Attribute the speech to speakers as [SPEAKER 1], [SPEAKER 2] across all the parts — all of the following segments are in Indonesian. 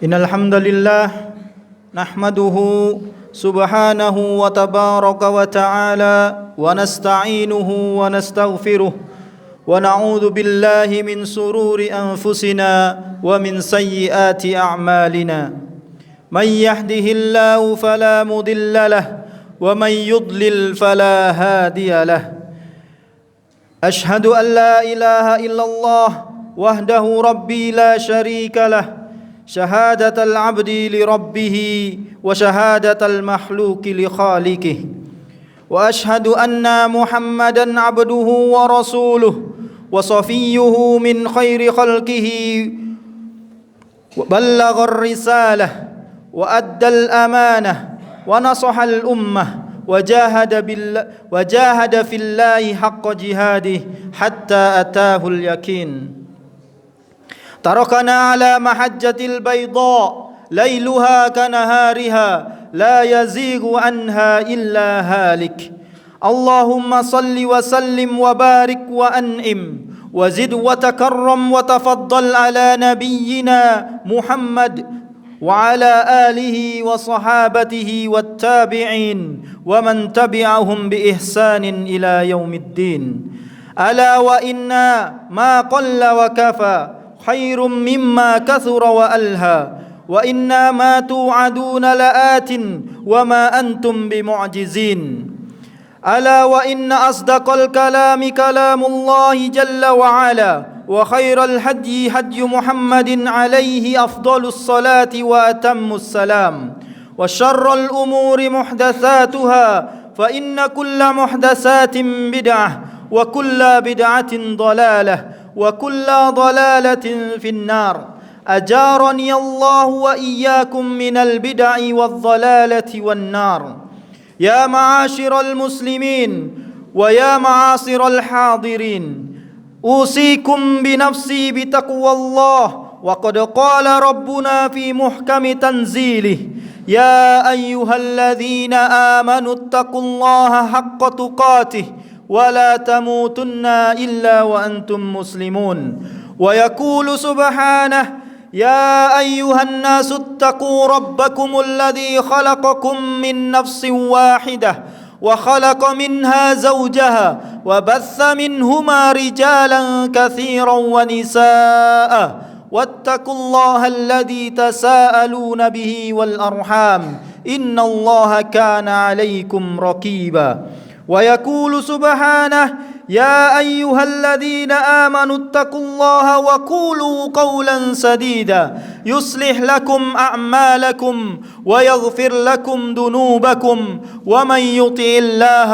[SPEAKER 1] Innal hamdalillah nahmaduhu subhanahu wa tabaraka wa ta'ala wa nasta'inuhu wa nastaghfiruh wa na'udzu billahi min sururi anfusina wa min sayyiati a'malina. Man yahdihillahu fala mudilla lahu wa man yudlil fala hadiya lahu. Ashhadu an la ilaha illallah wahdahu rabbi la syarika lahu شهادة العبد لربه وشهادة المخلوق لخالقه وأشهد أن محمدا عبده ورسوله وصفيه من خير خلقه بلغ الرسالة وأدى الأمانة ونصح الأمة وجاهد في الله حق جهاده حتى أتاه اليقين. تركنا على محجة البيضاء ليلها كنهارها لا يزيغ عنها إلا هالك. اللهم صل وسلم وبارك وأنعم وزد وتكرم وتفضل على نبينا محمد وعلى آله وصحابته والتابعين ومن تبعهم بإحسان إلى يوم الدين. ألا وإنا ما قل وكفى خير مما كثر وألهى وإنا ما توعدون لآت وما أنتم بمعجزين. ألا وإن أصدق الكلام كلام الله جل وعلا وخير الهدي هدي محمد عليه أفضل الصلاة وأتم السلام وشر الأمور محدثاتها فإن كل محدثات بدعة وكل بدعة ضلالة وكل ضلالة في النار. أجارني الله وإياكم من البدع والضلالة والنار. يا معاشر المسلمين ويا معاصر الحاضرين، أوصيكم بنفسي بتقوى الله. وقد قال ربنا في محكم تنزيله: يا أيها الذين آمنوا اتقوا الله حق تقاته ولا تموتن إلا وأنتم مسلمون. ويقول سبحانه: يا أيها الناس اتقوا ربكم الذي خلقكم من نفس واحدة وخلق منها زوجها وبث منهما رجالا كثيرا ونساء واتقوا الله الذي تساءلون به والأرحام إن الله كان عليكم رقيبا. ويقول سبحانه: يا أيها الذين آمنوا اتقوا الله وقولوا قولا سديدا يصلح لكم أعمالكم ويغفر لكم ذنوبكم ومن يطع الله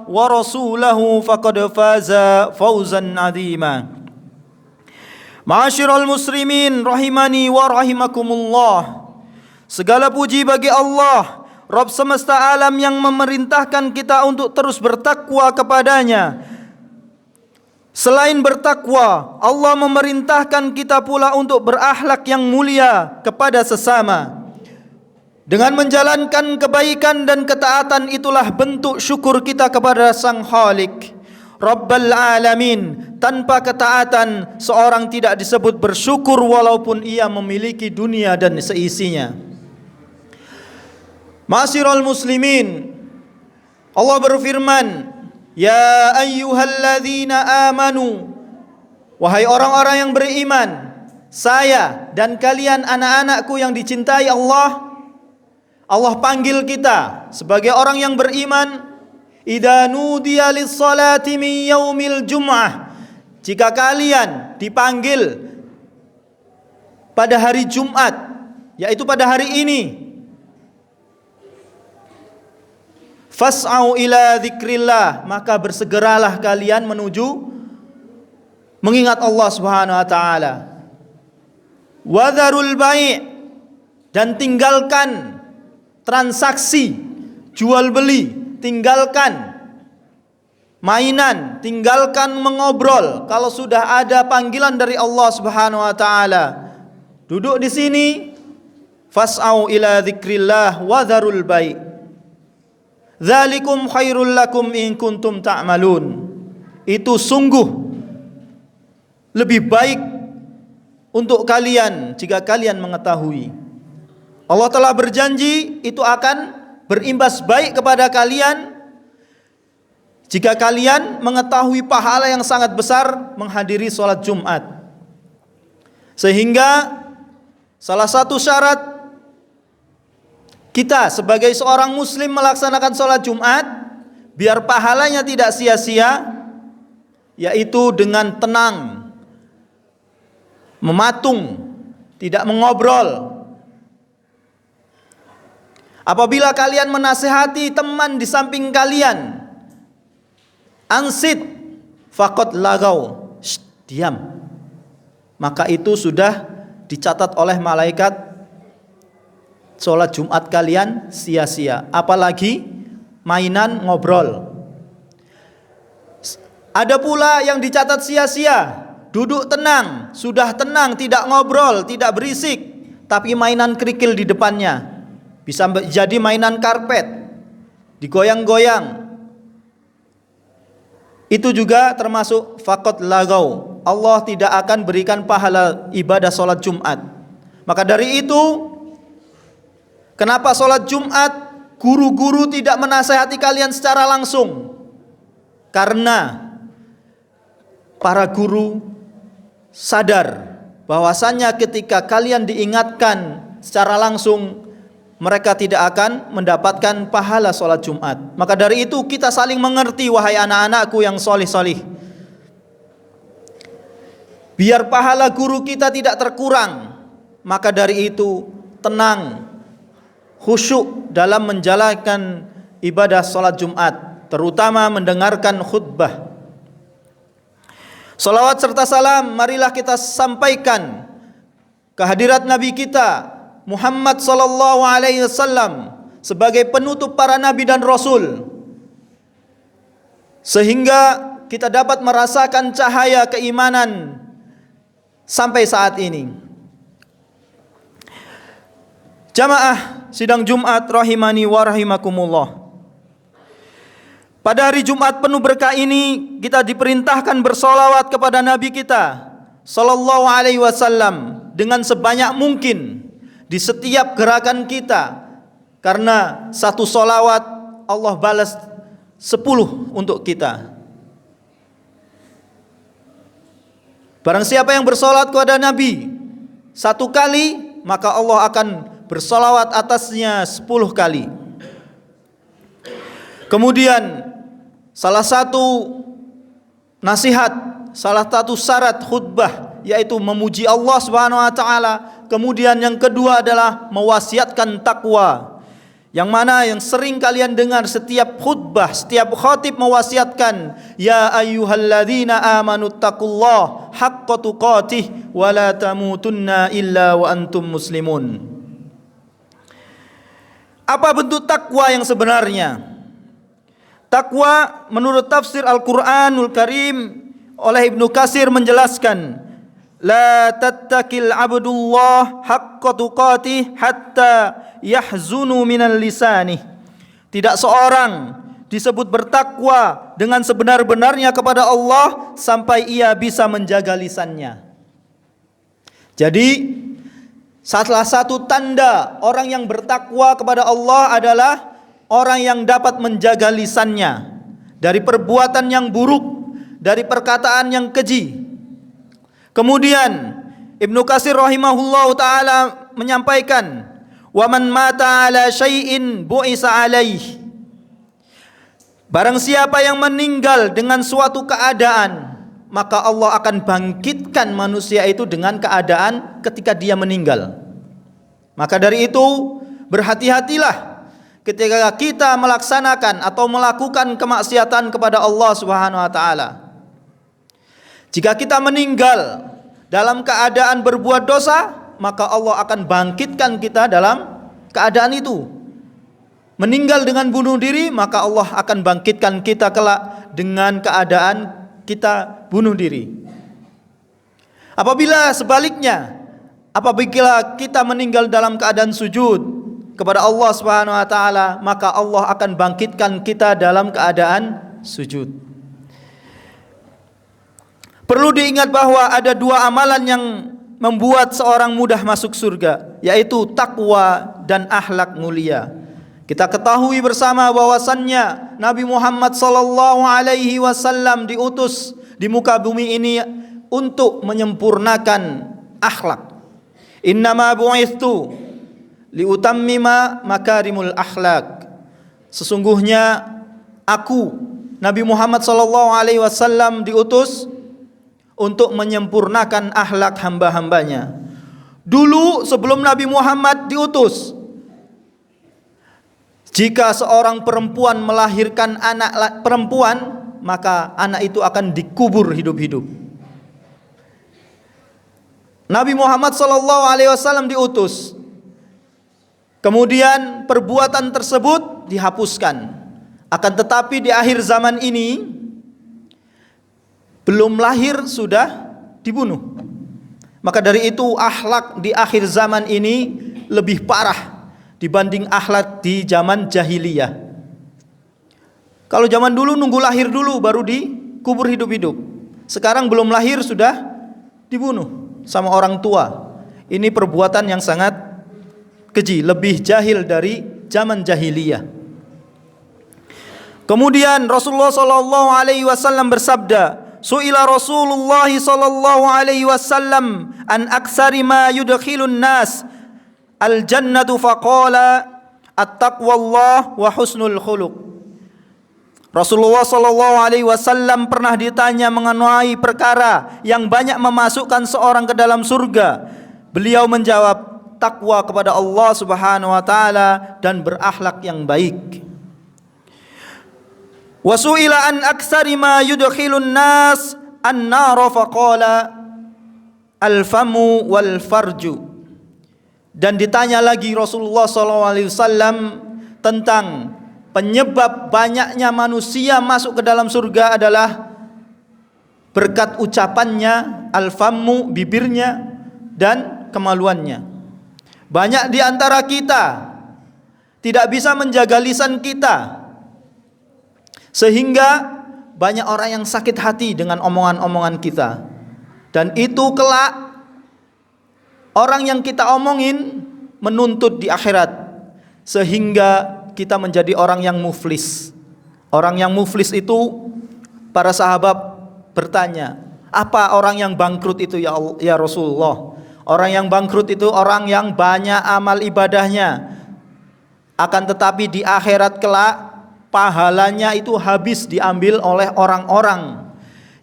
[SPEAKER 1] ورسوله فقد فاز فوزا عظيما. Ma'asyiral muslimin rahimani wa rahimakumullah. Segala puji bagi Allah, Rabb semesta alam, yang memerintahkan kita untuk terus bertakwa kepadanya. Selain bertakwa, Allah memerintahkan kita pula untuk berakhlak yang mulia kepada sesama. Dengan menjalankan kebaikan dan ketaatan, itulah bentuk syukur kita kepada Sang Khalik, Rabbal Alamin. Tanpa ketaatan, seorang tidak disebut bersyukur walaupun ia memiliki dunia dan seisinya. Ma'asyiral muslimin, Allah berfirman: Ya ayyuhalladzina amanu, wahai orang-orang yang beriman, saya dan kalian anak-anakku yang dicintai Allah. Allah panggil kita sebagai orang yang beriman. Idza nudiya lis-salati min yaumil jum'ah, jika kalian dipanggil pada hari Jumat, yaitu pada hari ini, fas'au ila dzikrillah, maka bersegeralah kalian menuju mengingat Allah Subhanahu wa taala. Wa dzarul bai', dan tinggalkan transaksi jual beli, tinggalkan mainan, tinggalkan mengobrol. Kalau sudah ada panggilan dari Allah Subhanahu wa taala, duduk di sini, fas'au ila dzikrillah wa dzarul bai'. Dzalikum khairul lakum in kuntum ta'malun. Itu sungguh lebih baik untuk kalian jika kalian mengetahui. Allah telah berjanji itu akan berimbas baik kepada kalian jika kalian mengetahui pahala yang sangat besar menghadiri sholat Jumat. Sehingga salah satu syarat kita sebagai seorang muslim melaksanakan sholat Jumat biar pahalanya tidak sia-sia, yaitu dengan tenang, mematung, tidak mengobrol. Apabila kalian menasihati teman di samping kalian, ansit faqad lagaw, diam, maka itu sudah dicatat oleh malaikat sholat Jumat kalian sia-sia. Apalagi mainan ngobrol. Ada pula yang dicatat sia-sia, duduk tenang, sudah tenang, tidak ngobrol, tidak berisik, tapi mainan kerikil di depannya. Bisa jadi mainan karpet, digoyang-goyang. Itu juga termasuk faqad lagaw. Allah tidak akan berikan pahala ibadah sholat Jumat. Maka dari itu, kenapa sholat Jumat guru-guru tidak menasihati kalian secara langsung? Karena para guru sadar bahwasannya ketika kalian diingatkan secara langsung, mereka tidak akan mendapatkan pahala sholat Jumat. Maka dari itu kita saling mengerti, wahai anak-anakku yang solih-solih. Biar pahala guru kita tidak terkurang, maka dari itu tenang, khusyuk dalam menjalankan ibadah sholat Jumat, terutama mendengarkan khutbah. Salawat serta salam marilah kita sampaikan kehadirat Nabi kita Muhammad sallallahu alaihi wasallam sebagai penutup para nabi dan rasul, sehingga kita dapat merasakan cahaya keimanan sampai saat ini. Jamaah sidang Jumat rahimani wa rahimakumullah. Pada hari Jumat penuh berkah ini kita diperintahkan bersolawat kepada Nabi kita sallallahu alaihi wasallam dengan sebanyak mungkin di setiap gerakan kita, karena satu solawat Allah balas 10 untuk kita. Barang siapa yang bersolawat kepada Nabi 1 kali, maka Allah akan bersolawat atasnya 10 kali. Kemudian salah satu nasihat, salah satu syarat khutbah yaitu memuji Allah Subhanahu wa taala. Kemudian yang kedua adalah mewasiatkan takwa, yang mana yang sering kalian dengar setiap khutbah, setiap khatib mewasiatkan, ya ayyuhalladzina amanu taqullaha haqqa tuqatih wa la tamutunna illa wa antum muslimun. Apa bentuk takwa yang sebenarnya? Takwa menurut tafsir Al-Qur'anul Karim oleh Ibnu Katsir menjelaskan, la tattakil abdullah haqqa tuqatih hatta yahzunu minal lisanih. Tidak seorang disebut bertakwa dengan sebenar-benarnya kepada Allah sampai ia bisa menjaga lisannya. Jadi salah satu tanda orang yang bertakwa kepada Allah adalah orang yang dapat menjaga lisannya dari perbuatan yang buruk, dari perkataan yang keji. Kemudian Ibnu Katsir rahimahullahu taala menyampaikan, wa man mata ala syai'in bu'isa alaih. Barang siapa yang meninggal dengan suatu keadaan, maka Allah akan bangkitkan manusia itu dengan keadaan ketika dia meninggal. Maka dari itu berhati-hatilah ketika kita melaksanakan atau melakukan kemaksiatan kepada Allah Subhanahu wa taala. Jika kita meninggal dalam keadaan berbuat dosa, maka Allah akan bangkitkan kita dalam keadaan itu. Meninggal dengan bunuh diri, maka Allah akan bangkitkan kita kelak dengan keadaan kita bunuh diri. Apabila sebaliknya, apabila kita meninggal dalam keadaan sujud kepada Allah Subhanahu wa taala, maka Allah akan bangkitkan kita dalam keadaan sujud. Perlu diingat bahwa ada 2 amalan yang membuat seorang mudah masuk surga, yaitu takwa dan akhlak mulia. Kita ketahui bersama bahwasannya Nabi Muhammad sallallahu alaihi wasallam diutus di muka bumi ini untuk menyempurnakan akhlak. Innama bu'ithu liutammima makarimul akhlak. Sesungguhnya aku Nabi Muhammad sallallahu alaihi wasallam diutus untuk menyempurnakan akhlak hamba-hambanya. Dulu sebelum Nabi Muhammad diutus, jika seorang perempuan melahirkan anak perempuan, maka anak itu akan dikubur hidup-hidup. Nabi Muhammad sallallahu alaihi wasallam diutus. Kemudian perbuatan tersebut dihapuskan. Akan tetapi di akhir zaman ini belum lahir sudah dibunuh. Maka dari itu akhlak di akhir zaman ini lebih parah dibanding akhlak di zaman jahiliyah. Kalau zaman dulu nunggu lahir dulu baru dikubur hidup-hidup. Sekarang belum lahir sudah dibunuh sama orang tua. Ini perbuatan yang sangat keji, lebih jahil dari zaman jahiliyah. Kemudian Rasulullah sallallahu alaihi wasallam bersabda, Su'ila Rasulullah sallallahu alaihi wasallam an aksari ma yudkhilun nas al-jannatu faqala at-taqwallah wa husnul khuluq. Rasulullah sallallahu alaihi wasallam pernah ditanya mengenai perkara yang banyak memasukkan seorang ke dalam surga. Beliau menjawab, takwa kepada Allah Subhanahu wa taala dan berakhlak yang baik. Wa su'ila an aksari ma yudkhilun nas an-nar faqala al-famu wal farju. Dan ditanya lagi Rasulullah SAW tentang penyebab banyaknya manusia masuk ke dalam surga adalah berkat ucapannya, al-famu, bibirnya, dan kemaluannya. Banyak di antara kita tidak bisa menjaga lisan kita, sehingga banyak orang yang sakit hati dengan omongan-omongan kita. Dan itu kelak orang yang kita omongin menuntut di akhirat, sehingga kita menjadi orang yang muflis. Orang yang muflis itu, para sahabat bertanya, apa orang yang bangkrut itu ya Rasulullah? Orang yang bangkrut itu orang yang banyak amal ibadahnya, akan tetapi di akhirat kelak pahalanya itu habis diambil oleh orang-orang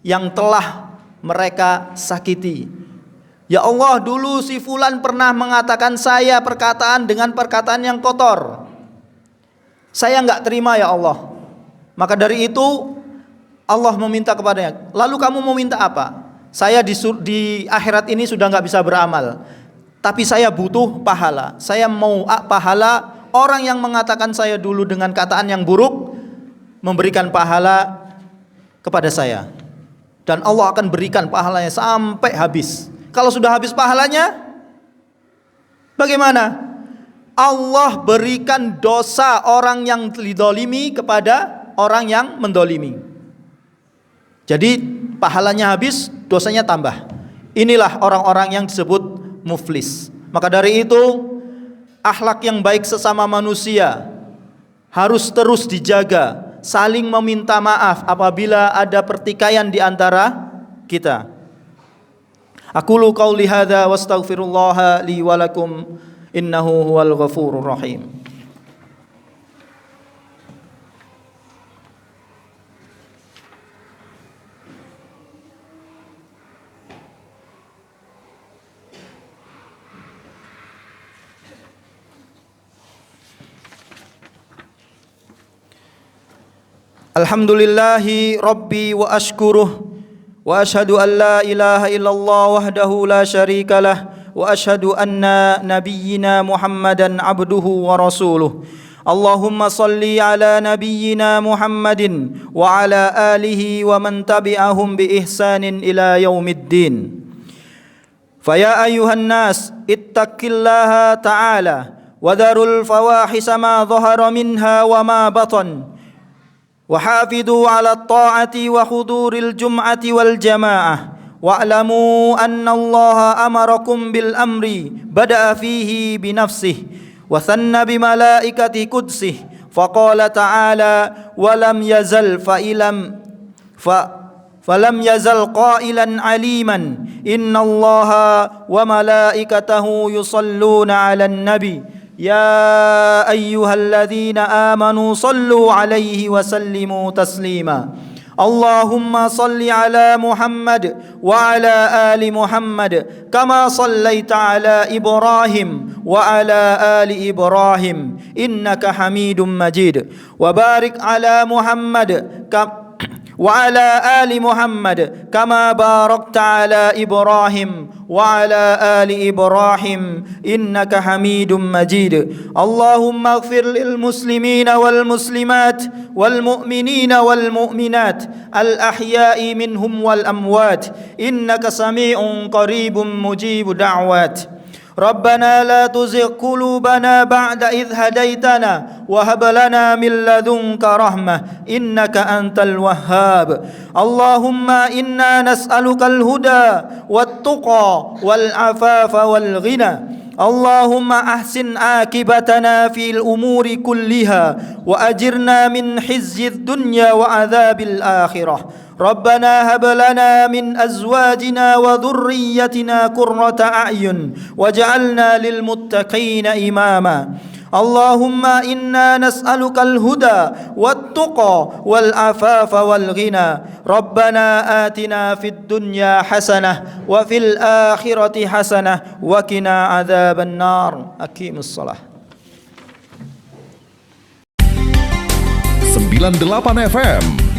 [SPEAKER 1] yang telah mereka sakiti. Ya Allah, dulu si fulan pernah mengatakan saya perkataan dengan perkataan yang kotor, saya enggak terima ya Allah. Maka dari itu Allah meminta kepadanya, lalu kamu mau minta apa? Saya di akhirat ini sudah enggak bisa beramal, tapi saya butuh pahala. Saya mau pahala orang yang mengatakan saya dulu dengan kataan yang buruk, memberikan pahala kepada saya, dan Allah akan berikan pahalanya sampai habis. Kalau sudah habis pahalanya, bagaimana? Allah berikan dosa orang yang didolimi kepada orang yang mendolimi. Jadi pahalanya habis, dosanya tambah. Inilah orang-orang yang disebut muflis. Maka dari itu akhlak yang baik sesama manusia harus terus dijaga, saling meminta maaf apabila ada pertikaian di antara kita. Aqulu qauli hadza wastaghfirullaha li wa lakum innahu huwal ghafurur rahim. Alhamdulillahi rabbi wa ashkuruh wa ashhadu an la ilaha illallah wahdahu la syarika lah wa ashhadu anna nabiyyina Muhammadan abduhu wa rasuluh. Allahumma salli ala nabiyyina Muhammadin wa ala alihi wa man tabi'ahum bi ihsanin ila yaumiddin. Faya ayuhan nas ittaqillaha ta'ala wa dharul fawahisa ma dhahara minha wa ma batan. وحافظوا على الطاعة وحضور الجمعة والجماعة واعلموا أن الله أمركم بالأمر بدأ فيه بنفسه وثنى بملائكة قدسه فقال تعالى ولم يزل فلم يزل قائلا عليما إن الله وملائكته يصلون على النبي يا أيها الذين آمنوا صلوا عليه وسلموا تسليما اللهم صل على محمد وعلى آل محمد كما صليت على إبراهيم وعلى آل إبراهيم إنك حميد مجيد وبارك على محمد وعلى آل محمد كما باركت على إبراهيم وعلى آل إبراهيم إنك حميد مجيد اللهم اغفر للمسلمين والمسلمات والمؤمنين والمؤمنات الأحياء منهم والأموات إنك سميع قريب مجيب دعوات ربنا لا تزغ قلوبنا بعد إذ هديتنا وهب لنا من لدنك رحمة إنك أنت الوهاب اللهم إنا نسألك الهدى والتقى والعفاف والغنى اللهم أحسن عاقبتنا في الأمور كلها وأجرنا من خزي الدنيا وعذاب الآخرة ربنا هب لنا من أزواجنا وذريتنا قرة أعين واجعلنا للمتقين إماما اللهم إنا نسألك الهدى والتقى والعفاف والغنى ربنا آتنا في الدنيا حسنة وفي الآخرة حسنة وقنا عذاب النار أقيم الصلاة
[SPEAKER 2] 98 FM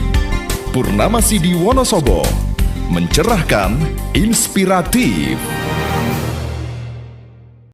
[SPEAKER 2] Purnama Sidi Wonosobo mencerahkan, inspiratif.